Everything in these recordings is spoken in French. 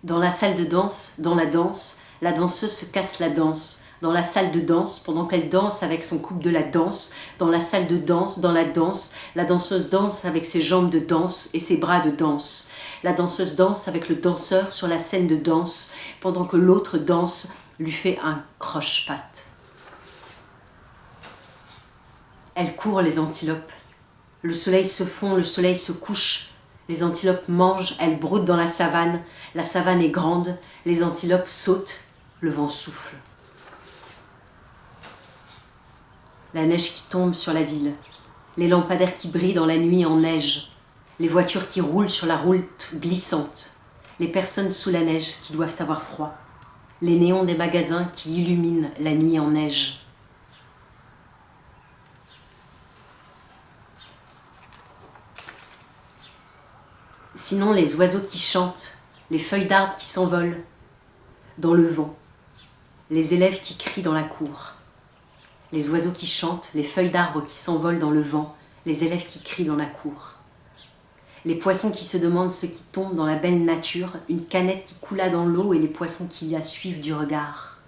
Dans la salle de danse, dans la danse, la danseuse se casse la danse. Dans la salle de danse, pendant qu'elle danse avec son couple de la danse, dans la salle de danse, dans la danseuse danse avec ses jambes de danse et ses bras de danse. La danseuse danse avec le danseur sur la scène de danse, pendant que l'autre danse lui fait un croche-patte. Elles courent les antilopes. Le soleil se fond, le soleil se couche. Les antilopes mangent, elles broutent dans la savane. La savane est grande, les antilopes sautent, le vent souffle. La neige qui tombe sur la ville, les lampadaires qui brillent dans la nuit en neige, les voitures qui roulent sur la route glissante, les personnes sous la neige qui doivent avoir froid, les néons des magasins qui illuminent la nuit en neige. Sinon, les oiseaux qui chantent, les feuilles d'arbres qui s'envolent dans le vent, les élèves qui crient dans la cour. Les oiseaux qui chantent, les feuilles d'arbres qui s'envolent dans le vent, les élèves qui crient dans la cour. Les poissons qui se demandent ce qui tombe dans la belle nature, une canette qui coula dans l'eau et les poissons qui la suivent du regard.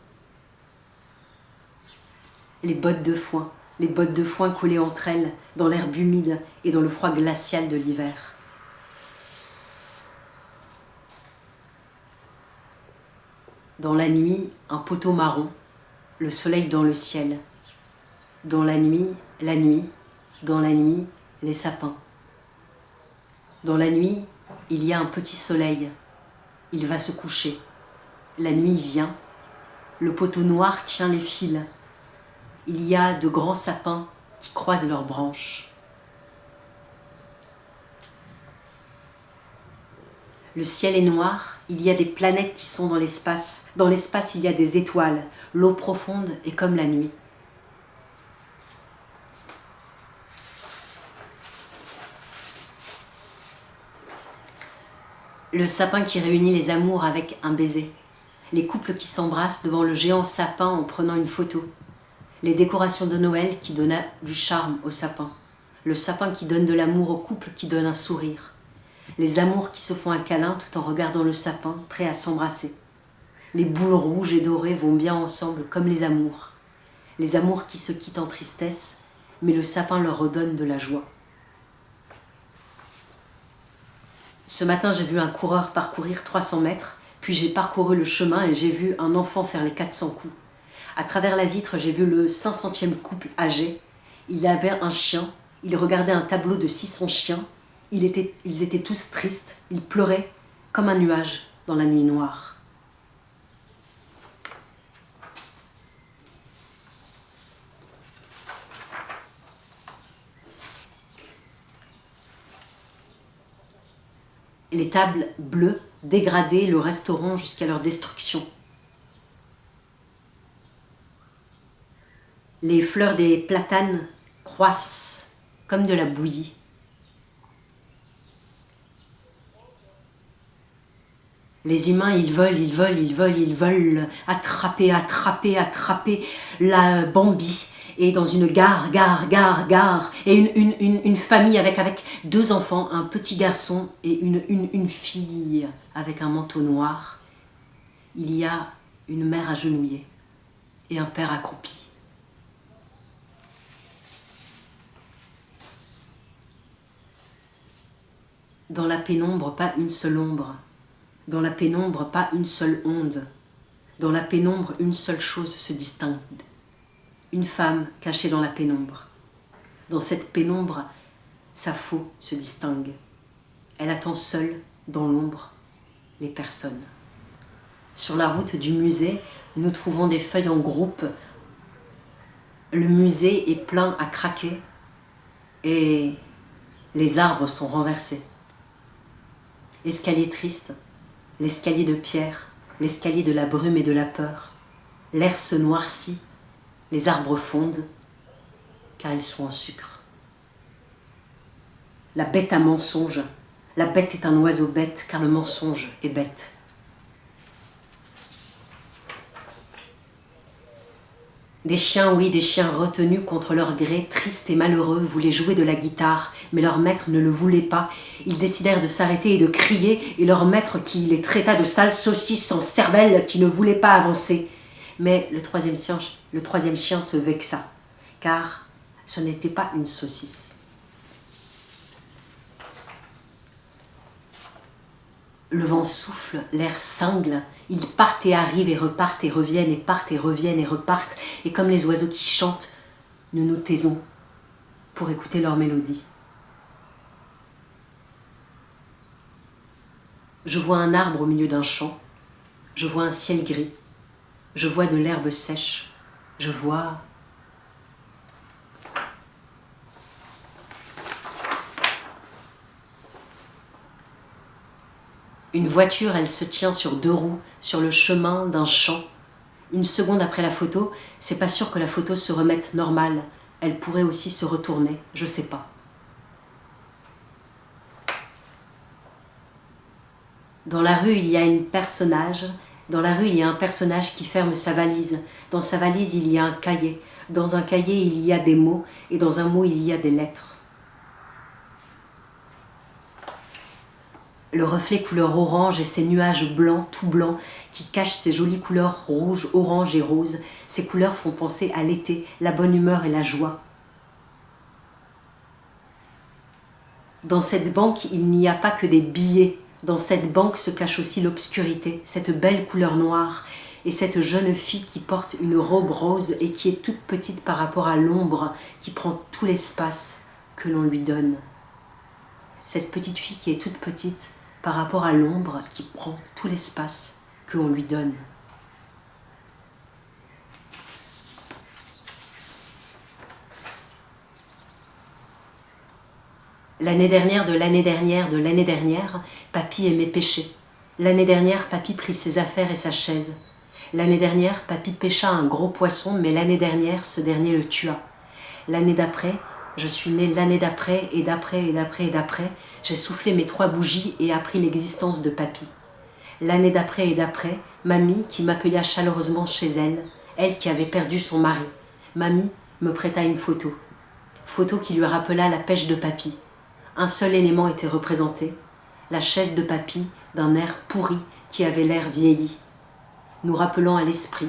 Les bottes de foin collées entre elles, dans l'herbe humide et dans le froid glacial de l'hiver. Dans la nuit, un poteau marron, le soleil dans le ciel. Dans la nuit, dans la nuit, les sapins. Dans la nuit, il y a un petit soleil. Il va se coucher. La nuit vient. Le poteau noir tient les fils. Il y a de grands sapins qui croisent leurs branches. Le ciel est noir, il y a des planètes qui sont dans l'espace. Dans l'espace, il y a des étoiles. L'eau profonde est comme la nuit. Le sapin qui réunit les amours avec un baiser. Les couples qui s'embrassent devant le géant sapin en prenant une photo. Les décorations de Noël qui donnent du charme au sapin. Le sapin qui donne de l'amour au couple qui donne un sourire. Les amours qui se font un câlin tout en regardant le sapin, prêts à s'embrasser. Les boules rouges et dorées vont bien ensemble comme les amours. Les amours qui se quittent en tristesse, mais le sapin leur redonne de la joie. Ce matin, j'ai vu un coureur parcourir 300 mètres, puis j'ai parcouru le chemin et j'ai vu un enfant faire les 400 coups. À travers la vitre, j'ai vu le 500e couple âgé. Il avait un chien, il regardait un tableau de 600 chiens. Ils étaient tous tristes, ils pleuraient comme un nuage dans la nuit noire. Les tables bleues, dégradées, le resteront jusqu'à leur destruction. Les fleurs des platanes croissent comme de la bouillie. Les humains, ils veulent attraper la Bambi. Et dans une gare, et une famille avec 2 enfants, un petit garçon et une fille avec un manteau noir. Il y a une mère agenouillée et un père accroupi. Dans la pénombre, pas une seule ombre. Dans la pénombre, pas une seule onde. Dans la pénombre, une seule chose se distingue. Une femme cachée dans la pénombre. Dans cette pénombre, sa faux se distingue. Elle attend seule, dans l'ombre, les personnes. Sur la route du musée, nous trouvons des feuilles en groupe. Le musée est plein à craquer et les arbres sont renversés. L'escalier triste, l'escalier de pierre, l'escalier de la brume et de la peur. L'air se noircit, les arbres fondent, car ils sont en sucre. La bête a mensonge, la bête est un oiseau bête, car le mensonge est bête. Des chiens, oui, des chiens retenus contre leur gré, tristes et malheureux, voulaient jouer de la guitare, mais leur maître ne le voulait pas. Ils décidèrent de s'arrêter et de crier, et leur maître qui les traita de sales saucisses en cervelle qui ne voulaient pas avancer. Mais le troisième chien se vexa, car ce n'était pas une saucisse. Le vent souffle, l'air cingle, ils partent et arrivent et repartent et reviennent et partent et reviennent et repartent, et comme les oiseaux qui chantent, nous nous taisons pour écouter leur mélodie. Je vois un arbre au milieu d'un champ, je vois un ciel gris, je vois de l'herbe sèche, je vois... Une voiture, elle se tient sur 2 roues, sur le chemin d'un champ. Une seconde après la photo, c'est pas sûr que la photo se remette normale. Elle pourrait aussi se retourner, je sais pas. Dans la rue, il y a un personnage qui ferme sa valise. Dans sa valise, il y a un cahier. Dans un cahier, il y a des mots, et dans un mot, il y a des lettres. Le reflet couleur orange et ces nuages blancs, tout blancs, qui cachent ces jolies couleurs rouges, orange et rose. Ces couleurs font penser à l'été, la bonne humeur et la joie. Dans cette banque, il n'y a pas que des billets. Dans cette banque se cache aussi l'obscurité, cette belle couleur noire, et cette jeune fille qui porte une robe rose et qui est toute petite par rapport à l'ombre, qui prend tout l'espace que l'on lui donne. Cette petite fille qui est toute petite par rapport à l'ombre qui prend tout l'espace que l'on lui donne. L'année dernière, papy aimait pêcher. L'année dernière, papy prit ses affaires et sa chaise. L'année dernière, papy pêcha un gros poisson, mais l'année dernière, ce dernier le tua. L'année d'après, je suis née l'année d'après, et d'après, et d'après, et d'après, j'ai soufflé mes 3 bougies et appris l'existence de papy. L'année d'après et d'après, mamie qui m'accueilla chaleureusement chez elle, elle qui avait perdu son mari. Mamie me prêta une photo. Photo qui lui rappela la pêche de papy. Un seul élément était représenté, la chaise de papy d'un air pourri qui avait l'air vieilli, nous rappelant à l'esprit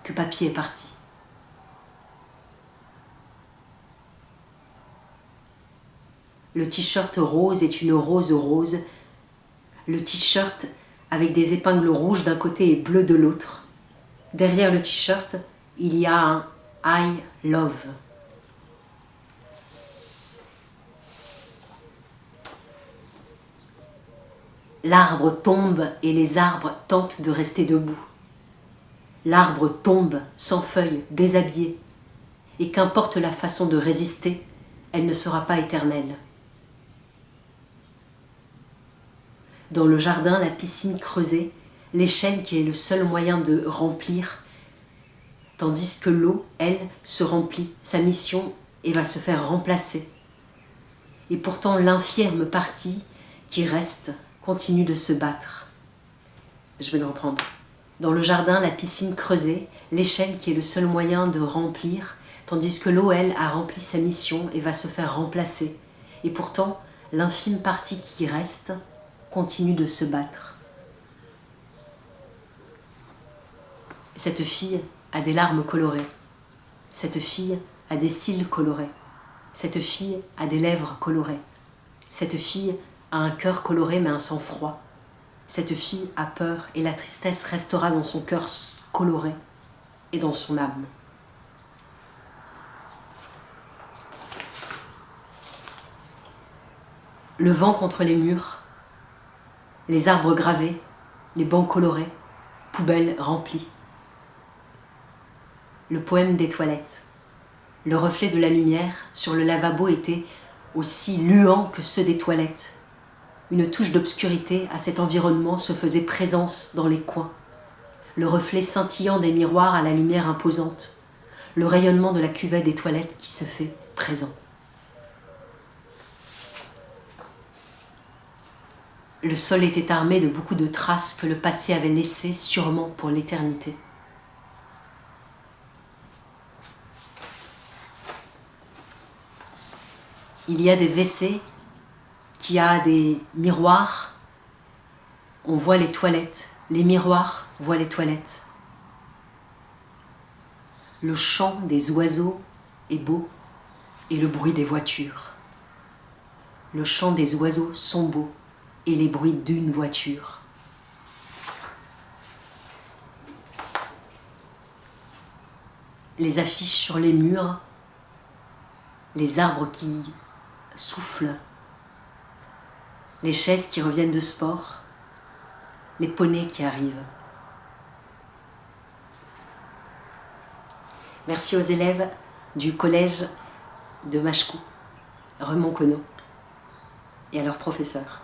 que papy est parti. Le t-shirt rose est une rose rose. Le t-shirt avec des épingles rouges d'un côté et bleu de l'autre. Derrière le t-shirt, il y a un I love. L'arbre tombe et les arbres tentent de rester debout. L'arbre tombe, sans feuilles, déshabillé. Et qu'importe la façon de résister, elle ne sera pas éternelle. Dans le jardin, la piscine creusée, l'échelle qui est le seul moyen de remplir, tandis que l'eau, elle, se remplit, sa mission, et va se faire remplacer. Et pourtant l'infirme partie qui reste continue de se battre. Je vais le reprendre. Dans le jardin, la piscine creusée, l'échelle qui est le seul moyen de remplir, tandis que l'eau, elle, a rempli sa mission et va se faire remplacer. Et pourtant, l'infime partie qui reste continue de se battre. Cette fille a des larmes colorées. Cette fille a des cils colorés. Cette fille a des lèvres colorées. Cette fille a un cœur coloré mais un sang-froid. Cette fille a peur et la tristesse restera dans son cœur coloré et dans son âme. Le vent contre les murs, les arbres gravés, les bancs colorés, poubelles remplies. Le poème des toilettes. Le reflet de la lumière sur le lavabo était aussi luant que ceux des toilettes. Une touche d'obscurité à cet environnement se faisait présence dans les coins. Le reflet scintillant des miroirs à la lumière imposante. Le rayonnement de la cuvette des toilettes qui se fait présent. Le sol était armé de beaucoup de traces que le passé avait laissées sûrement pour l'éternité. Il y a des WC qui a des miroirs. On voit les toilettes. Les miroirs voient les toilettes. Le chant des oiseaux est beau et le bruit des voitures. Le chant des oiseaux sont beaux et les bruits d'une voiture. Les affiches sur les murs, les arbres qui soufflent, les chaises qui reviennent de sport, les poneys qui arrivent. Merci aux élèves du collège de Machecou, Remont-Queneau, et à leurs professeurs.